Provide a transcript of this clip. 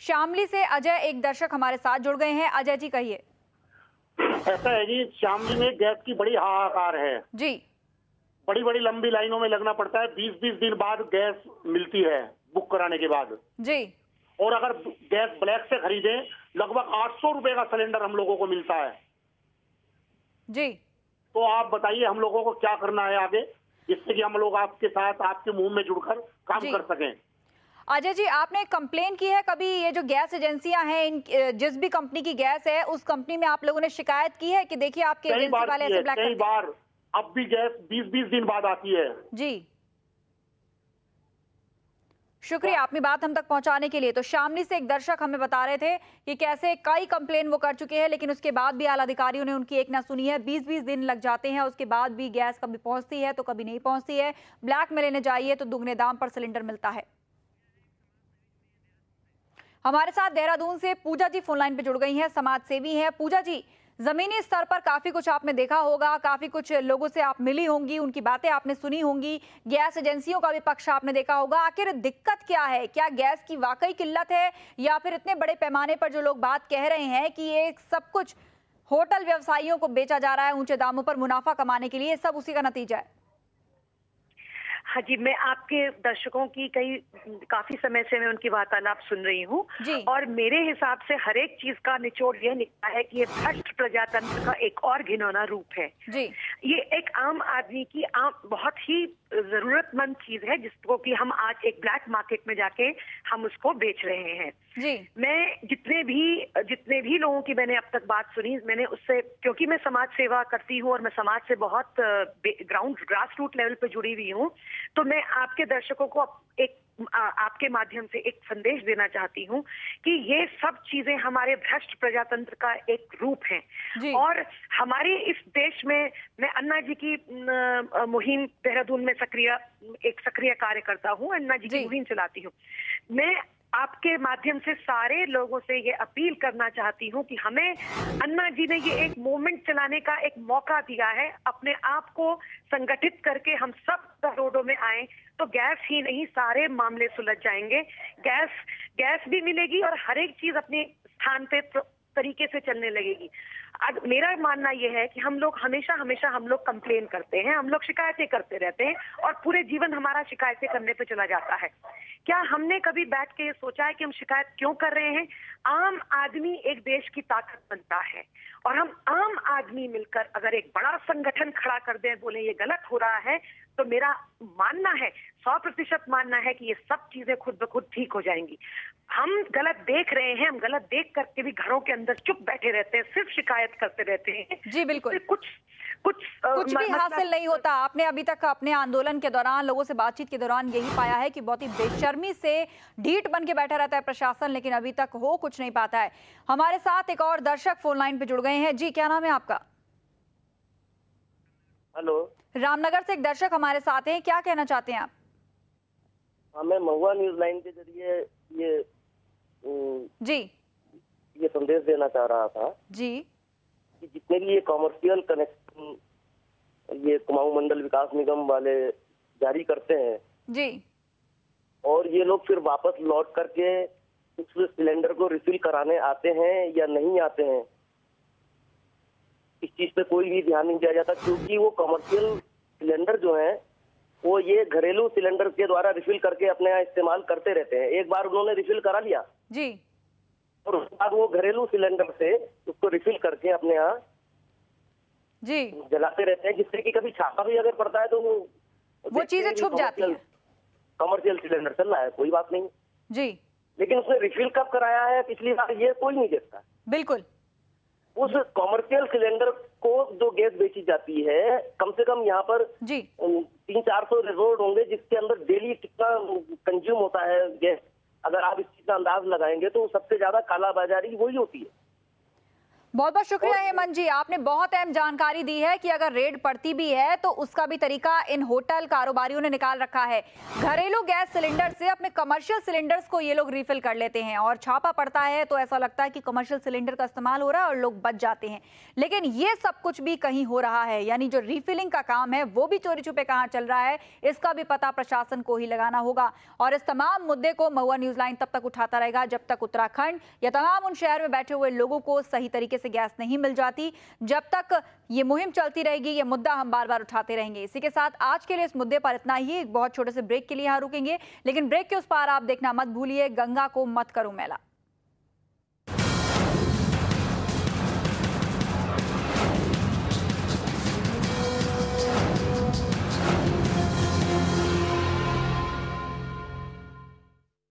शामली से अजय एक दर्शक हमारे साथ जुड़ गए हैं। अजय जी कहिए। ऐसा है जी, शामली में गैस की बड़ी हाहाकार है जी। बड़ी बड़ी लंबी लाइनों में लगना पड़ता है। 20-20 दिन बाद गैस मिलती है बुक कराने के बाद जी। और अगर गैस ब्लैक से खरीदें लगभग 800 रुपए का सिलेंडर हम लोगों को मिलता है जी। तो आप बताइए हम लोगों को क्या करना है आगे, जिससे कि हम लोग आपके साथ आपके मुंह में जुड़कर काम कर सकें। अजय जी, आपने कंप्लेन की है कभी? ये जो गैस एजेंसियां हैं, इन जिस भी कंपनी की गैस है उस कंपनी में आप लोगों ने शिकायत की है कि देखिए आपके एजेंसी वाले ऐसे ब्लैक कई बार अब भी गैस 20-20 दिन बाद आती है। जी, शुक्रिया अपनी बात हम तक पहुंचाने के लिए। तो शामली से एक दर्शक हमें बता रहे थे कि कैसे कई कंप्लेन वो कर चुके हैं, लेकिन उसके बाद भी आला अधिकारियों ने उनकी एक ना सुनी है। 20-20 दिन लग जाते हैं, उसके बाद भी गैस कभी पहुंचती है तो कभी नहीं पहुंचती है। ब्लैक में लेने जाइए तो दुगने दाम पर सिलेंडर मिलता है। हमारे साथ देहरादून से पूजा जी फोन लाइन पे जुड़ गई हैं, समाज सेवी हैं। पूजा जी, जमीनी स्तर पर काफी कुछ आपने देखा होगा, काफी कुछ लोगों से आप मिली होंगी, उनकी बातें आपने सुनी होंगी, गैस एजेंसियों का भी पक्ष आपने देखा होगा। आखिर दिक्कत क्या है? क्या गैस की वाकई किल्लत है या फिर इतने बड़े पैमाने पर जो लोग बात कह रहे हैं कि ये सब कुछ होटल व्यवसायियों को बेचा जा रहा है ऊंचे दामों पर मुनाफा कमाने के लिए, सब उसी का नतीजा है? हाँ जी, मैं आपके दर्शकों की काफी समय से मैं उनकी वार्तालाप सुन रही हूँ और मेरे हिसाब से हर एक चीज का निचोड़ यह निकला है कि ये भ्रष्ट प्रजातंत्र का एक और घिनौना रूप है जी। ये एक आम आदमी की बहुत ही जरूरतमंद चीज है जिसको कि हम आज एक ब्लैक मार्केट में जाके हम उसको बेच रहे हैं जी। मैं जितने भी लोगों की मैंने अब तक बात सुनी, मैंने उससे, क्योंकि मैं समाज सेवा करती हूँ और मैं समाज से बहुत ग्रास रूट लेवल पे जुड़ी हुई हूँ, तो मैं आपके दर्शकों को आपके माध्यम से एक संदेश देना चाहती हूँ कि ये सब चीजें हमारे भ्रष्ट प्रजातंत्र का एक रूप है। और हमारे इस देश में मैं अन्ना जी की मुहिम देहरादून में सक्रिय कार्य करता हूँ, अन्ना जी की मुहिम चलाती हूँ। मैं आपके माध्यम से सारे लोगों से ये अपील करना चाहती हूँ कि हमें अन्ना जी ने ये एक मूवमेंट चलाने का एक मौका दिया है। अपने आप को संगठित करके हम सब रोडों में आए तो गैस ही नहीं सारे मामले सुलझ जाएंगे। गैस भी मिलेगी और हर एक चीज अपने स्थान पे तरीके से चलने लगेगी। अब मेरा मानना यह है कि हम लोग हमेशा हम लोग कंप्लेन करते हैं, हम लोग शिकायतें करते रहते हैं और पूरे जीवन हमारा शिकायतें करने पे चला जाता है। क्या हमने कभी बैठ के सोचा है कि हम शिकायत क्यों कर रहे हैं? आम आदमी एक देश की ताकत बनता है और हम आम आदमी मिलकर अगर एक बड़ा संगठन खड़ा कर दें, बोले ये गलत हो रहा है, तो मेरा मानना है 100% मानना है कि ये सब चीजें खुद ब खुद ठीक हो जाएंगी। हम गलत देख रहे हैं, हम गलत देख करके भी घरों के अंदर चुप बैठे रहते हैं, सिर्फ शिकायत करते रहते हैं जी। बिल्कुल कुछ भी हासिल नहीं होता। आपने अभी तक अपने आंदोलन के दौरान, लोगों से बातचीत के दौरान यही पाया है कि बहुत ही बेशर्मी से ढीठ बन के बैठा रहता है प्रशासन, लेकिन अभी तक हो कुछ नहीं पाता है। हमारे साथ एक और दर्शक फोन लाइन पे जुड़ गए हैं। जी, क्या नाम है आपका? हेलो, रामनगर से एक दर्शक हमारे साथ हैं, क्या कहना चाहते हैं आप? मैं महुआ न्यूज लाइन के जरिए ये संदेश देना चाह रहा था जी कि जितने भी ये कॉमर्शियल कनेक्शन ये कुमाऊं मंडल विकास निगम वाले जारी करते हैं जी, और ये लोग फिर वापस लौट करके उस सिलेंडर को रिफिल कराने आते हैं या नहीं आते हैं, इस चीज पे कोई भी ध्यान नहीं दिया जाता, क्योंकि वो कमर्शियल सिलेंडर जो है वो ये घरेलू सिलेंडर के द्वारा रिफिल करके अपने यहाँ इस्तेमाल करते रहते हैं। एक बार उन्होंने रिफिल करा लिया जी और उसके बाद वो घरेलू सिलेंडर से उसको रिफिल करके अपने यहाँ जी जलाते रहते हैं, जिससे कि कभी छापा भी अगर पड़ता है तो वो चीजें छुप जाती है। कमर्शियल सिलेंडर चल रहा है, कोई बात नहीं जी, लेकिन उसने रिफिल कब कराया है पिछली बार ये कोई नहीं देखता। बिल्कुल, उस कॉमर्शियल सिलेंडर को जो गैस बेची जाती है, कम से कम यहाँ पर जी 300-400 रिजोर्ट होंगे जिसके अंदर डेली कितना कंज्यूम होता है गैस। अगर आप इस चीज का अंदाज लगाएंगे तो सबसे ज्यादा कालाबाजारी वही होती है। बहुत बहुत शुक्रिया हेमंत जी, आपने बहुत अहम जानकारी दी है कि अगर रेड पड़ती भी है तो उसका भी तरीका इन होटल कारोबारियों ने निकाल रखा है। घरेलू गैस सिलेंडर से अपने कमर्शियल सिलेंडर्स को ये लोग रिफिल कर लेते हैं और छापा पड़ता है तो ऐसा लगता है कि कमर्शियल सिलेंडर का इस्तेमाल हो रहा है और लोग बच जाते हैं। लेकिन ये सब कुछ भी कहीं हो रहा है, यानी जो रिफिलिंग का काम है वो भी चोरी छुपे कहाँ चल रहा है, इसका भी पता प्रशासन को ही लगाना होगा। और इस तमाम मुद्दे को महुआ न्यूज लाइन तब तक उठाता रहेगा जब तक उत्तराखंड या तमाम उन शहर में बैठे हुए लोगों को सही तरीके से गैस नहीं मिल जाती। जब तक ये मुहिम चलती रहेगी, ये मुद्दा हम बार बार उठाते रहेंगे। इसी के साथ आज के लिए इस मुद्दे पर इतना ही। एक बहुत छोटे से ब्रेक के लिए यहाँ रुकेंगे, लेकिन ब्रेक के उस पार आप देखना मत भूलिए, गंगा को मत करो मैला।